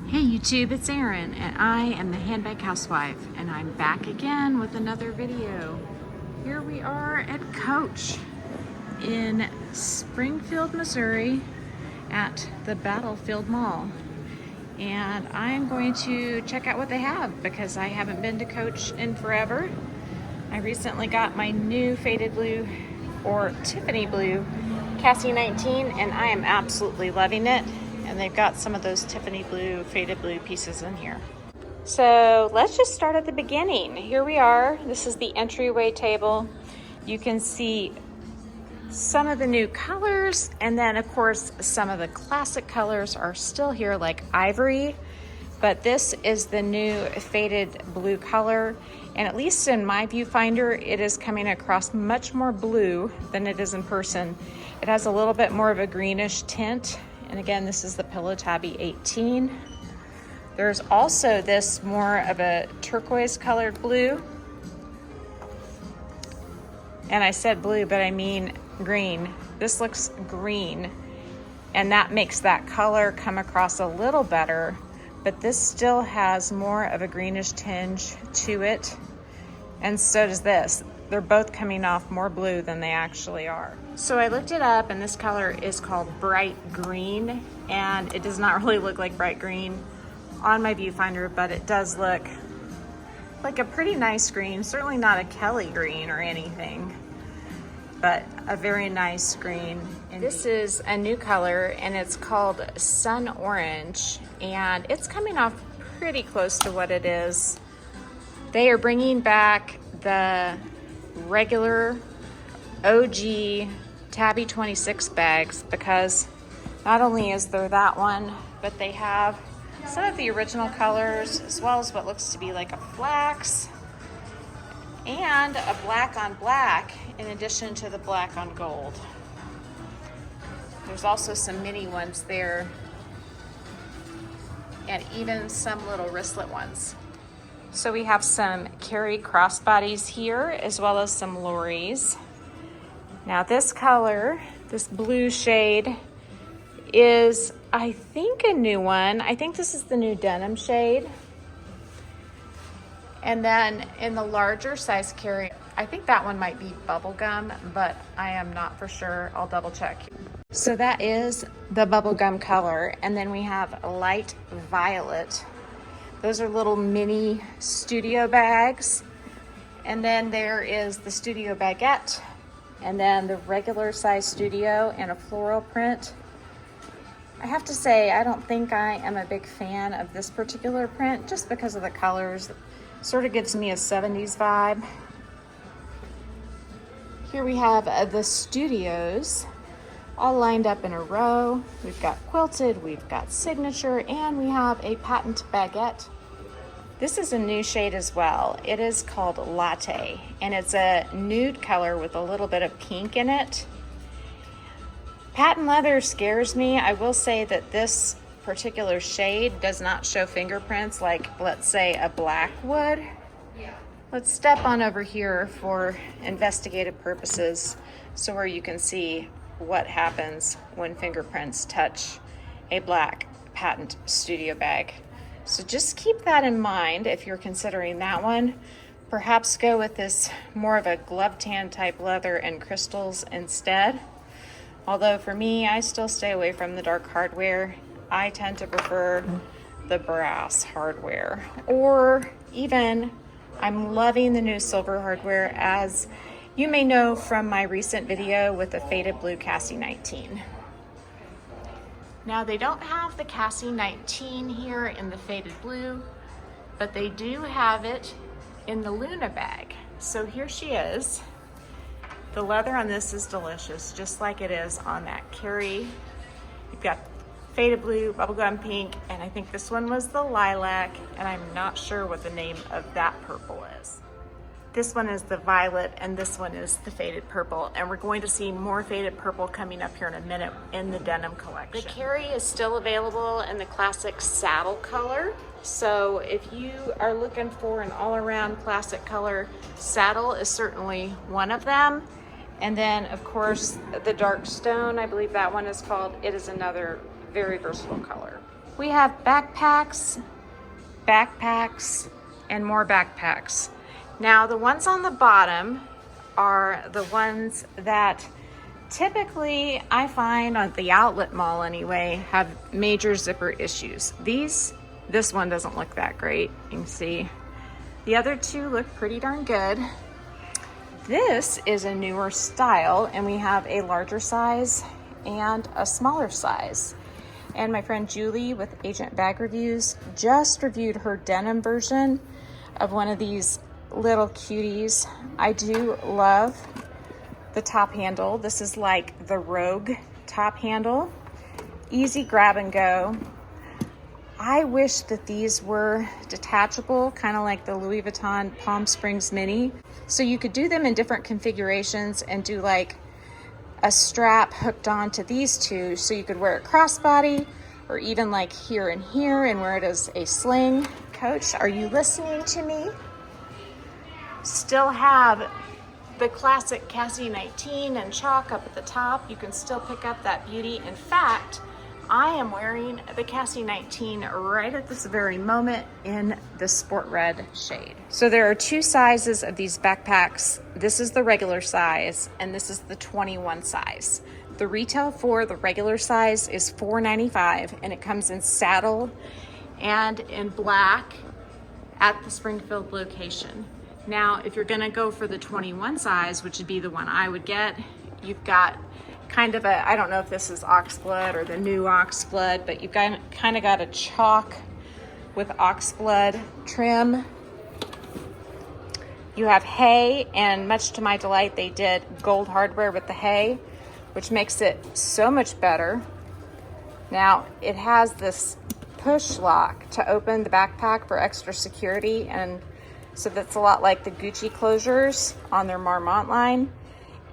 Hey YouTube, it's Erin and I am the Handbag Housewife and I'm back again with another video. Here we are at Coach in Springfield, Missouri at the Battlefield Mall. And I'm going to check out what they have because I haven't been to Coach in forever. I recently got my new faded blue or Tiffany blue Cassie 19 and I am absolutely loving it. And they've got some of those Tiffany blue, faded blue pieces in here. So let's just start at the beginning. Here we are. This is the entryway table. You can see some of the new colors, and then of course some of the classic colors are still here, like ivory. But this is the new faded blue color, and at least in my viewfinder, it is coming across much more blue than it is in person. It has a little bit more of a greenish tint. And again, this is the Pillow Tabby 18. There's also this more of a turquoise colored blue. And I said blue, but I mean green. This looks green, and that makes that color come across a little better, but this still has more of a greenish tinge to it. And so does this. They're both coming off more blue than they actually are. So I looked it up, and this color is called bright green, and it does not really look like bright green on my viewfinder, but it does look like a pretty nice green. Certainly not a Kelly green or anything, but a very nice green. And this is a new color, and it's called Sun Orange, and it's coming off pretty close to what it is. They are bringing back the regular OG Tabby 26 bags because not only is there that one, but they have some of the original colors as well as what looks to be like a flax and a black on black in addition to the black on gold. There's also some mini ones there and even some little wristlet ones. So we have some Carry crossbodies here, as well as some Lorries. Now this color, this blue shade, is I think a new one. I think this is the new Denim shade. And then in the larger size Carry, I think that one might be Bubblegum, but I am not for sure. I'll double check. So that is the Bubblegum color. And then we have a light violet. Those are little mini studio bags. And then there is the studio baguette, and then the regular size studio and a floral print. I have to say, I don't think I am a big fan of this particular print just because of the colors. It sort of gives me a 70s vibe. Here we have the studios all lined up in a row. We've got quilted, we've got signature, and we have a patent baguette. This is a new shade as well. It is called Latte, and it's a nude color with a little bit of pink in it. Patent leather scares me. I will say that this particular shade does not show fingerprints like, let's say, a black would. Let's step on over here for investigative purposes so where you can see what happens when fingerprints touch a black patent studio bag. So just keep that in mind if you're considering that one. Perhaps go with this more of a glove tan type leather and crystals instead. Although for me, I still stay away from the dark hardware. I tend to prefer the brass hardware, or even I'm loving the new silver hardware, as you may know from my recent video with the faded blue Cassie 19. Now they don't have the Cassie 19 here in the faded blue, but they do have it in the Luna bag. So here she is. The leather on this is delicious, just like it is on that Carry. You've got faded blue, bubblegum pink, and I think this one was the lilac, and I'm not sure what the name of that purple is. This one is the violet, and this one is the faded purple, and we're going to see more faded purple coming up here in a minute in the Denim collection. The Carry is still available in the classic saddle color, so if you are looking for an all-around classic color, saddle is certainly one of them. And then, of course, the dark stone, I believe that one is called, it is another very versatile color. We have backpacks, backpacks, and more backpacks. Now the ones on the bottom are the ones that typically I find at the outlet mall anyway have major zipper issues. This one doesn't look that great. You can see the other two look pretty darn good. This is a newer style, and we have a larger size and a smaller size. And my friend Julie with Agent Bag Reviews just reviewed her denim version of one of these little cuties. I do love the top handle. This is like the Rogue top handle. Easy grab and go. I wish that these were detachable, kind of like the Louis Vuitton Palm Springs Mini. So you could do them in different configurations and do like a strap hooked on to these two, so you could wear it crossbody or even like here and here and wear it as a sling. Coach, are you listening to me? Still have the classic Cassie 19 and chalk up at the top. You can still pick up that beauty. In fact, I am wearing the Cassie 19 right at this very moment in the sport red shade. So there are two sizes of these backpacks. This is the regular size and this is the 21 size. The retail for the regular size is $4.95 and it comes in saddle and in black at the Springfield location. Now, if you're gonna go for the 21 size, which would be the one I would get, you've got kind of a, I don't know if this is oxblood or the new oxblood, but you've got kind of got a chalk with oxblood trim. You have hay, and much to my delight, they did gold hardware with the hay, which makes it so much better. Now, it has this push lock to open the backpack for extra security, and so that's a lot like the Gucci closures on their Marmont line.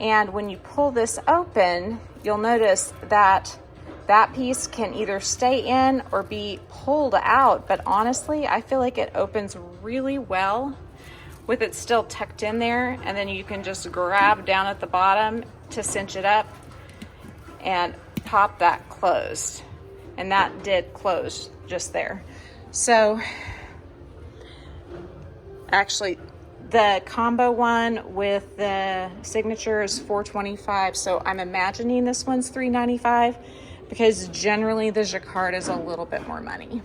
And when you pull this open, you'll notice that that piece can either stay in or be pulled out. But honestly, I feel like it opens really well with it still tucked in there. And then you can just grab down at the bottom to cinch it up and pop that closed. And that did close just there. So actually, the combo one with the signature is $4.25, so I'm imagining this one's $3.95 because generally the jacquard is a little bit more money.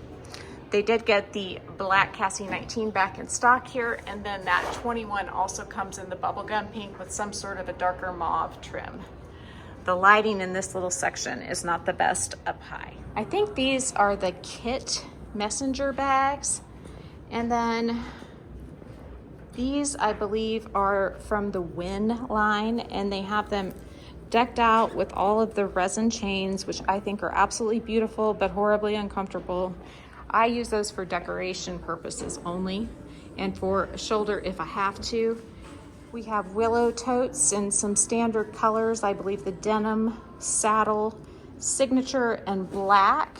They did get the black Cassie 19 back in stock here, and then that 21 also comes in the bubblegum pink with some sort of a darker mauve trim. The lighting in this little section is not the best up high. I think these are the kit messenger bags, and then these, I believe, are from the Win line, and they have them decked out with all of the resin chains, which I think are absolutely beautiful, but horribly uncomfortable. I use those for decoration purposes only, and for a shoulder if I have to. We have willow totes in some standard colors. I believe the denim, saddle, signature, and black.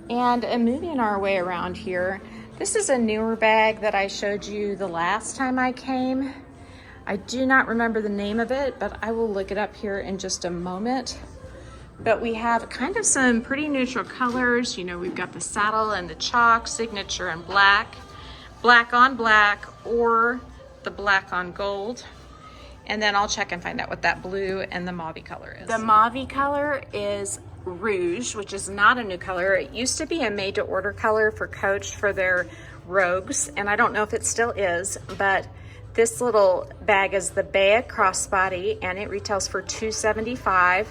And moving our way around here, this is a newer bag that I showed you the last time I came. I do not remember the name of it, but I will look it up here in just a moment. But we have kind of some pretty neutral colors. You know, we've got the saddle and the chalk, signature and black, black on black, or the black on gold. And then I'll check and find out what that blue and the mauve color is. The mauve color is Rouge, which is not a new color. It used to be a made-to-order color for Coach for their Rogues, and I don't know if it still is, but this little bag is the Bea crossbody, and it retails for $2.75.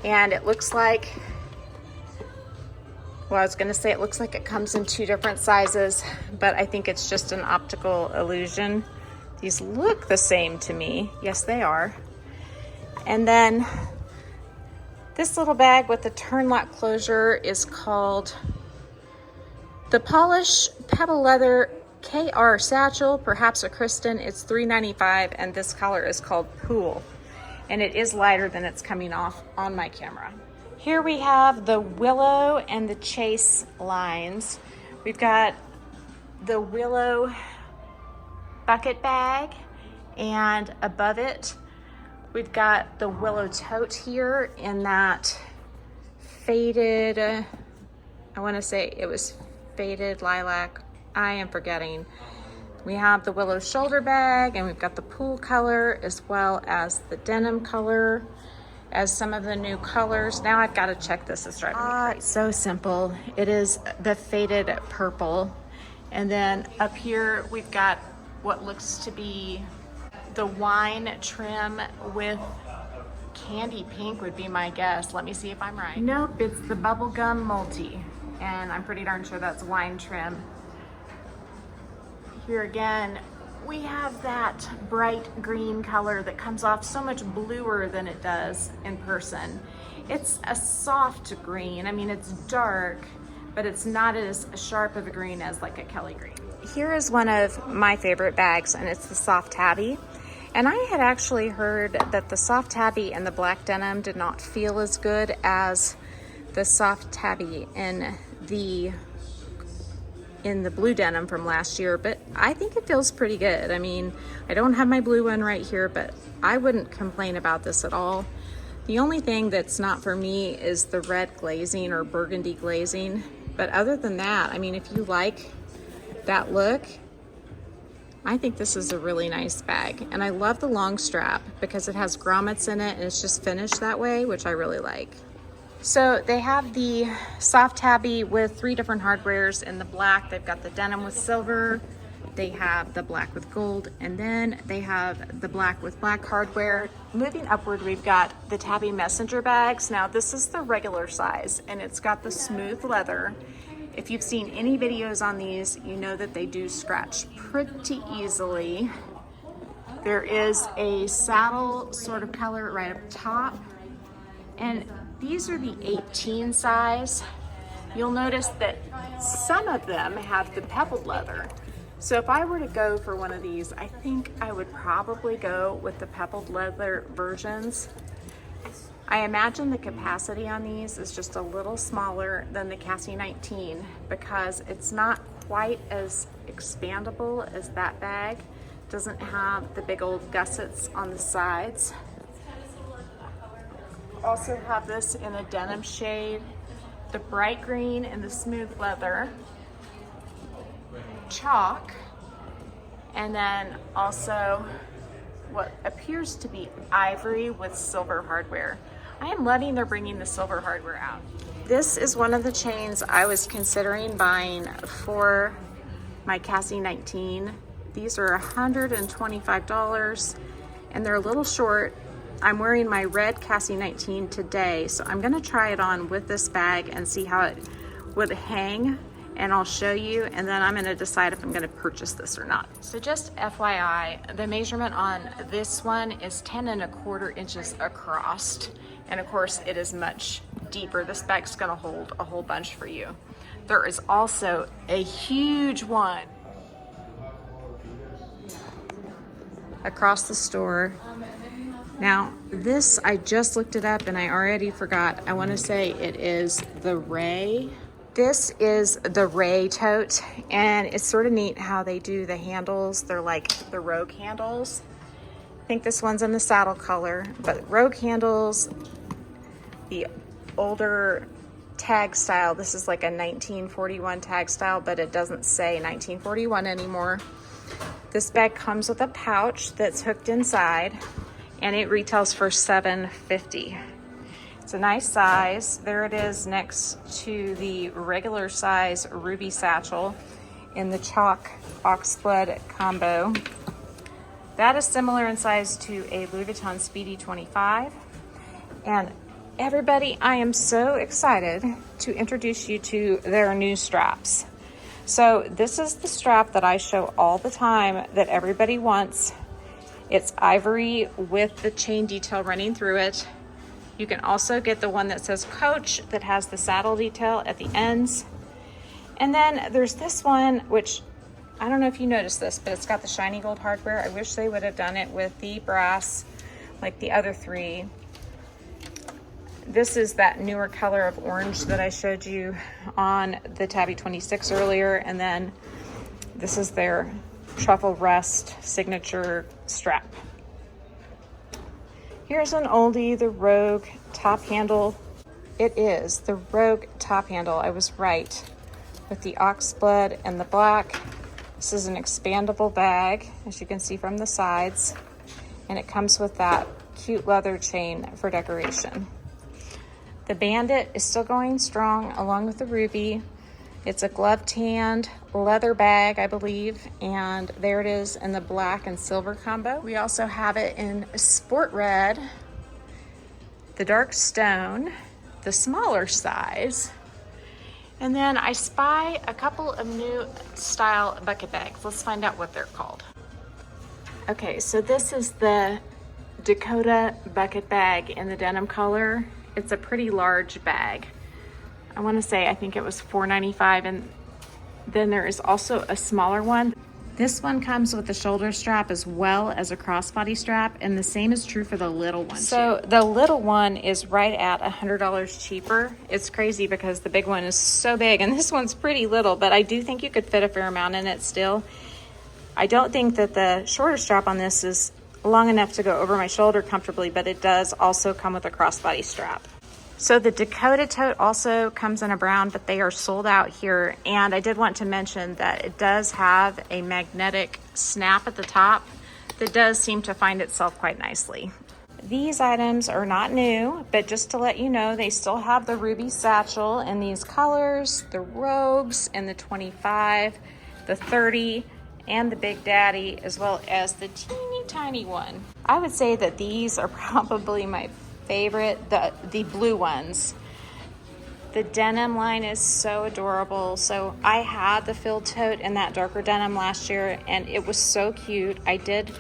And it looks like, well, I was gonna say it looks like it comes in two different sizes, but I think it's just an optical illusion. These look the same to me. Yes, they are. And then this little bag with the turn lock closure is called the Polish Pebble Leather KR Satchel, perhaps a Kristen. It's $3.95, and this color is called Pool. And it is lighter than it's coming off on my camera. Here we have the Willow and the Chase lines. We've got the Willow bucket bag, and above it, we've got the Willow tote here in that faded I want to say it was faded lilac. I am forgetting. We have the willow shoulder bag, and we've got the pool color as well as the denim color as some of the new colors. Now I've got to check this. It's driving me crazy. So simple. It is the faded purple. And then up here we've got what looks to be the wine trim with candy pink would be my guess. Let me see if I'm right. Nope, it's the bubblegum multi. And I'm pretty darn sure that's wine trim. Here again, we have that bright green color that comes off so much bluer than it does in person. It's a soft green. I mean, it's dark, but it's not as sharp of a green as like a Kelly green. Here is one of my favorite bags, and it's the soft tabby. And I had actually heard that the soft tabby and the black denim did not feel as good as the soft tabby in the blue denim from last year, but I think it feels pretty good. I mean, I don't have my blue one right here, but I wouldn't complain about this at all. The only thing that's not for me is the red glazing or burgundy glazing. But other than that, I mean, if you like that look, I think this is a really nice bag. And I love the long strap because it has grommets in it and it's just finished that way, which I really like. So they have the soft tabby with 3 different hardwares in the black. They've got the denim with silver. They have the black with gold, and then they have the black with black hardware. Moving upward, we've got the Tabby messenger bags. Now this is the regular size, and it's got the smooth leather. If you've seen any videos on these, you know that they do scratch pretty easily. There is a saddle sort of color right up top, and these are the 18 size. You'll notice that some of them have the pebbled leather. So if I were to go for one of these, I think I would probably go with the pebbled leather versions. I imagine the capacity on these is just a little smaller than the Cassie 19 because it's not quite as expandable as that bag. It doesn't have the big old gussets on the sides. Also have this in a denim shade, the bright green and the smooth leather, chalk, and then also what appears to be ivory with silver hardware. I am loving they're bringing the silver hardware out. This is one of the chains I was considering buying for my Cassie 19. These are $125 and they're a little short. I'm wearing my red Cassie 19 today, so I'm gonna try it on with this bag and see how it would hang, and I'll show you, and then I'm gonna decide if I'm gonna purchase this or not. So just FYI, the measurement on this one is 10¼ inches across, and of course it is much deeper. This bag's gonna hold a whole bunch for you. There is also a huge one across the store. Now, this, I just looked it up and I already forgot. I want to say it is the Ray. This is the Ray tote, and it's sort of neat how they do the handles. They're like the rogue handles. I think this one's in the saddle color, but rogue handles, the older tag style. This is like a 1941 tag style, but it doesn't say 1941 anymore. This bag comes with a pouch that's hooked inside, and it retails for $7.50. It's a nice size. There it is next to the regular size ruby satchel in the chalk oxblood combo. That is similar in size to a Louis Vuitton Speedy 25. And everybody, I am so excited to introduce you to their new straps. So this is the strap that I show all the time that everybody wants. It's ivory with the chain detail running through it. You can also get the one that says Coach that has the saddle detail at the ends. And then there's this one, which I don't know if you noticed this, but it's got the shiny gold hardware. I wish they would have done it with the brass like the other 3. This is that newer color of orange that I showed you on the Tabby 26 earlier. And then this is their truffle rust signature strap. Here's an oldie, the Rogue top handle. It is the Rogue top handle. I was right with the oxblood and the black. This is an expandable bag, as you can see from the sides, and it comes with that cute leather chain for decoration. The Bandit is still going strong along with the Ruby. It's a glove-tanned leather bag, I believe, and there it is in the black and silver combo. We also have it in sport red, the dark stone, the smaller size, and then I spy a couple of new style bucket bags. Let's find out what they're called. Okay, so this is the Dakota bucket bag in the denim color. It's a pretty large bag. I want to say, I think it was $4.95, and then there is also a smaller one. This one comes with a shoulder strap as well as a crossbody strap, and the same is true for the little one. So the little one is right at $100 cheaper. It's crazy because the big one is so big, and this one's pretty little, but I do think you could fit a fair amount in it still. I don't think that the shorter strap on this is long enough to go over my shoulder comfortably, but it does also come with a crossbody strap. So the Dakota tote also comes in a brown, but they are sold out here. And I did want to mention that it does have a magnetic snap at the top that does seem to find itself quite nicely. These items are not new, but just to let you know, they still have the ruby satchel in these colors, the Rogues in the 25, the 30, and the Big Daddy, as well as the teeny tiny one. I would say that these are probably my favorite, the blue ones. The denim line is so adorable. So I had the filled tote in that darker denim last year, and it was so cute. I did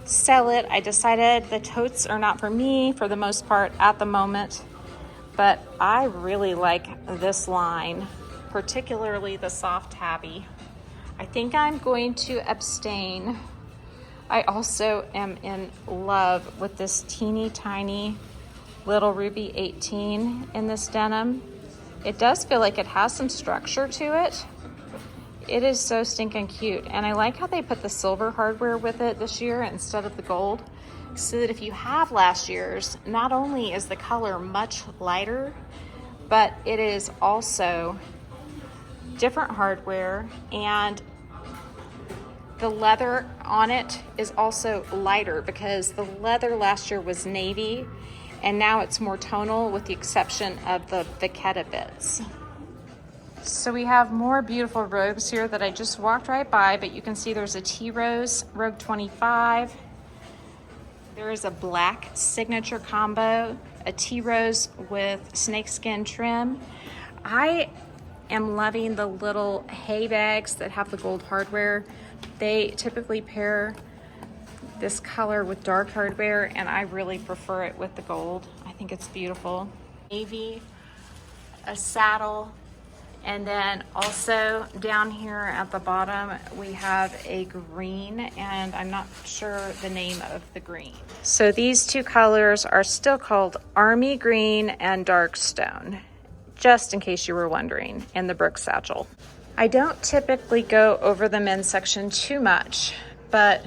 sell it. I decided the totes are not for me for the most part at the moment, but I really like this line, particularly the soft tabby. I think I'm going to abstain. I also am in love with this teeny tiny little Ruby 18 in this denim. It does feel like it has some structure to it. It is so stinking cute, and I like how they put the silver hardware with it this year instead of the gold, so that if you have last year's, not only is the color much lighter, but it is also different hardware, and the leather on it is also lighter because the leather last year was navy, and now it's more tonal with the exception of the vachetta bits. So we have more beautiful Rogues here that I just walked right by, but you can see there's a T-Rose Rogue 25. There is a black signature combo, a T-Rose with snakeskin trim. I am loving the little hay bags that have the gold hardware. They typically pair this color with dark hardware, and I really prefer it with the gold. I think it's beautiful. Navy, a saddle, and then also down here at the bottom we have a green, and I'm not sure the name of the green. So these two colors are still called Army Green and Dark Stone, just in case you were wondering, in the Brooks satchel. I don't typically go over the men's section too much, but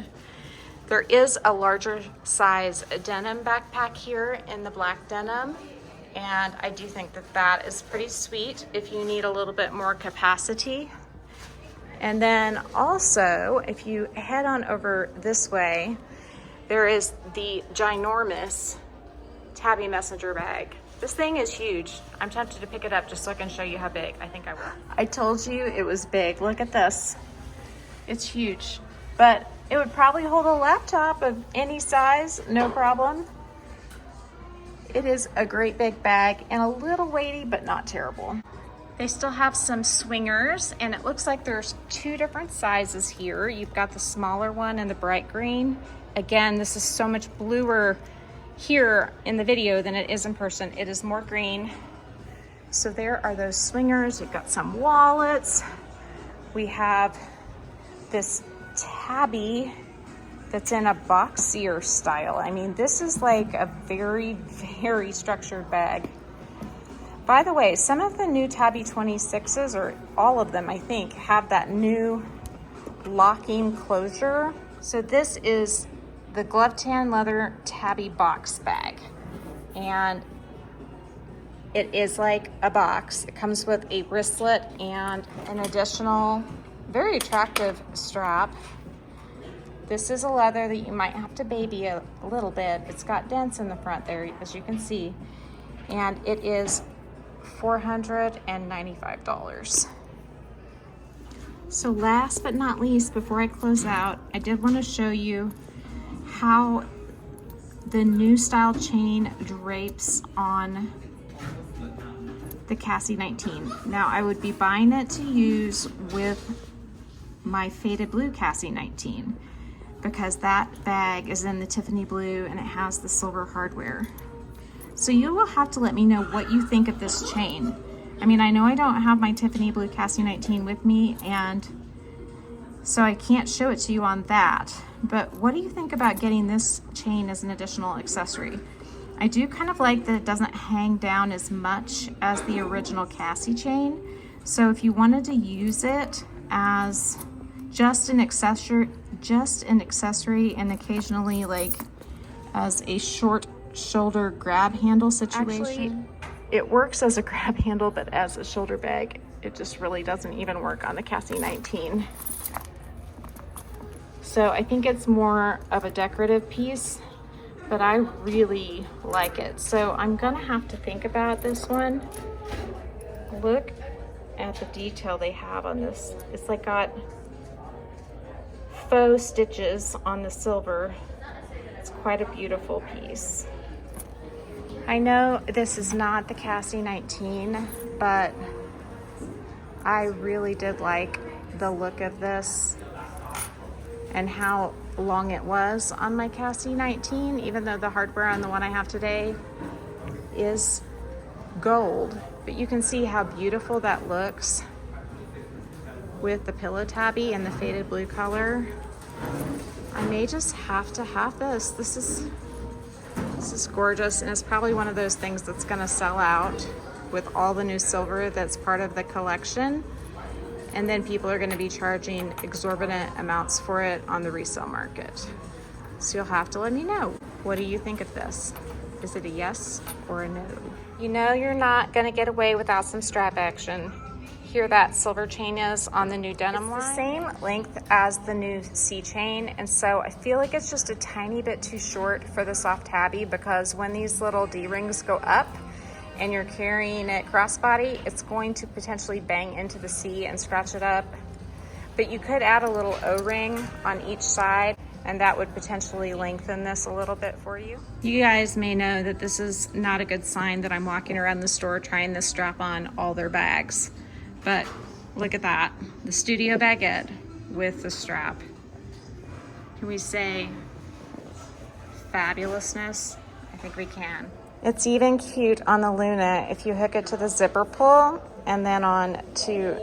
there is a larger size denim backpack here in the black denim, and I do think that that is pretty sweet if you need a little bit more capacity. And then also, if you head on over this way, there is the ginormous Tabby messenger bag. This thing is huge. I'm tempted to pick it up just so I can show you how big. I think I will. I told you it was big. Look at this. It's huge, but it would probably hold a laptop of any size, no problem. It is a great big bag and a little weighty, but not terrible. They still have some swingers, and it looks like there's two different sizes here. You've got the smaller one and the bright green. Again, this is so much bluer here in the video than it is in person. It is more green. So there are those swingers. You've got some wallets. We have this Tabby that's in a boxier style. I mean, this is like a very, very structured bag. By the way, some of the new Tabby 26s, or all of them I think, have that new locking closure. So this is the glove tan leather Tabby box bag, and It is like a box. It comes with a wristlet and an additional very attractive strap. This is a leather that you might have to baby a little bit. It's got dents in the front there, as you can see. And it is $495. So last but not least, before I close out, I did want to show you how the new style chain drapes on the Cassie 19. Now I would be buying it to use with my faded blue Cassie 19 because that bag is in the Tiffany blue and it has the silver hardware. So you will have to let me know what you think of this chain. I mean, I know I don't have my Tiffany blue Cassie 19 with me, and so I can't show it to you on that. But what do you think about getting this chain as an additional accessory? I do kind of like that it doesn't hang down as much as the original Cassie chain. So if you wanted to use it as just an accessory and occasionally like as a short shoulder grab handle situation. Actually, it works as a grab handle, but as a shoulder bag, it just really doesn't even work on the Cassie 19. So I think it's more of a decorative piece, but I really like it. So I'm gonna have to think about this one. Look at the detail they have on this. It's like got faux stitches on the silver. It's quite a beautiful piece. I know this is not the Cassie 19, but I really did like the look of this and how long it was on my Cassie 19, even though the hardware on the one I have today is gold. But you can see how beautiful that looks with the pillow tabby and the faded blue color. I may just have to have this. This is gorgeous, and it's probably one of those things that's gonna sell out with all the new silver that's part of the collection. And then people are gonna be charging exorbitant amounts for it on the resale market. So you'll have to let me know. What do you think of this? Is it a yes or a no? You know you're not gonna get away without some strap action. Here that silver chain is on the new Denim line. It's the same length as the new C chain, and so I feel like it's just a tiny bit too short for the soft tabby, because when these little D-rings go up and you're carrying it crossbody, it's going to potentially bang into the C and scratch it up. But you could add a little O-ring on each side, and that would potentially lengthen this a little bit for you. You guys may know that this is not a good sign that I'm walking around the store trying to strap on all their bags. But look at that, the studio baguette with the strap. Can we say fabulousness? I think we can. It's even cute on the Luna if you hook it to the zipper pull and then on to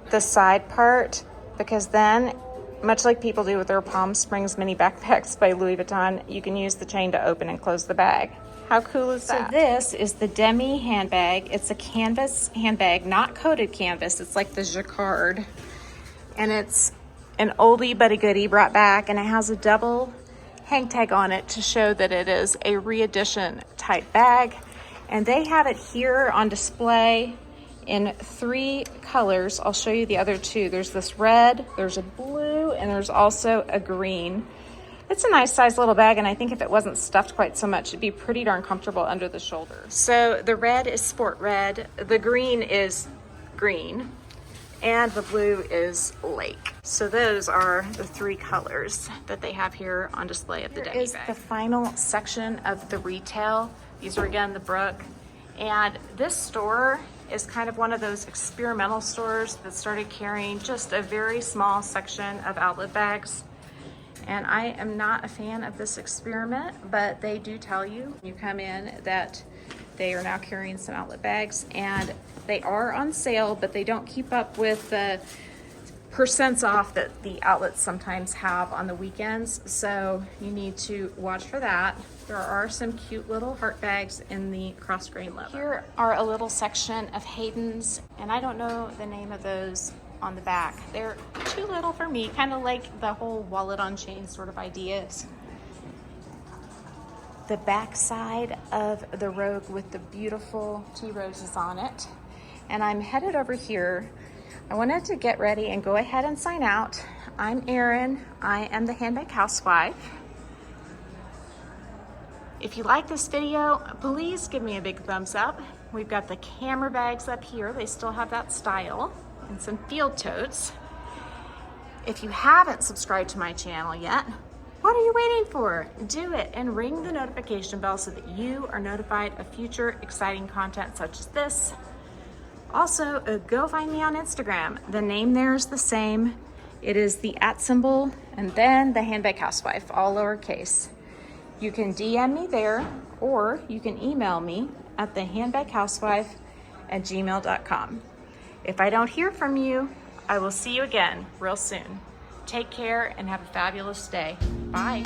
the side part, because then, much like people do with their Palm Springs mini backpacks by Louis Vuitton, you can use the chain to open and close the bag. How cool is that? So this is the Demi handbag. It's a canvas handbag, not coated canvas. It's like the jacquard. And it's an oldie but a goodie brought back, and it has a double hang tag on it to show that it is a re-edition type bag. And they have it here on display in 3 colors. I'll show you the other 2. There's this red, there's a blue, and there's also a green. It's a nice size little bag, and I think if it wasn't stuffed quite so much, it'd be pretty darn comfortable under the shoulder. So the red is sport red, the green is green, and the blue is lake. So those are the 3 colors that they have here on display of the Demi bag. Here is the final section of the retail. These are again the Brook, and this store is kind of one of those experimental stores that started carrying just a very small section of outlet bags. And I am not a fan of this experiment, but they do tell you when you come in that they are now carrying some outlet bags, and they are on sale, but they don't keep up with the percents off that the outlets sometimes have on the weekends. So you need to watch for that. There are some cute little heart bags in the cross grain leather. Here are a little section of Hayden's, and I don't know the name of those on the back. They're too little for me, kind of like the whole wallet on chain sort of ideas. the back side of the Rogue with the beautiful tea roses on it. And I'm headed over here. I wanted to get ready and go ahead and sign out. I'm Erin. I am the Handbag Housewife. If you like this video, please give me a big thumbs up. We've got the camera bags up here. They still have that style, and some field totes. If you haven't subscribed to my channel yet, what are you waiting for? Do it and ring the notification bell so that you are notified of future exciting content such as this. Also, go find me on Instagram. The name there is the same. It is the @ and then the Handbag Housewife, all lowercase. You can DM me there, or you can email me at thehandbaghousewife@gmail.com. If I don't hear from you, I will see you again real soon. Take care and have a fabulous day. Bye.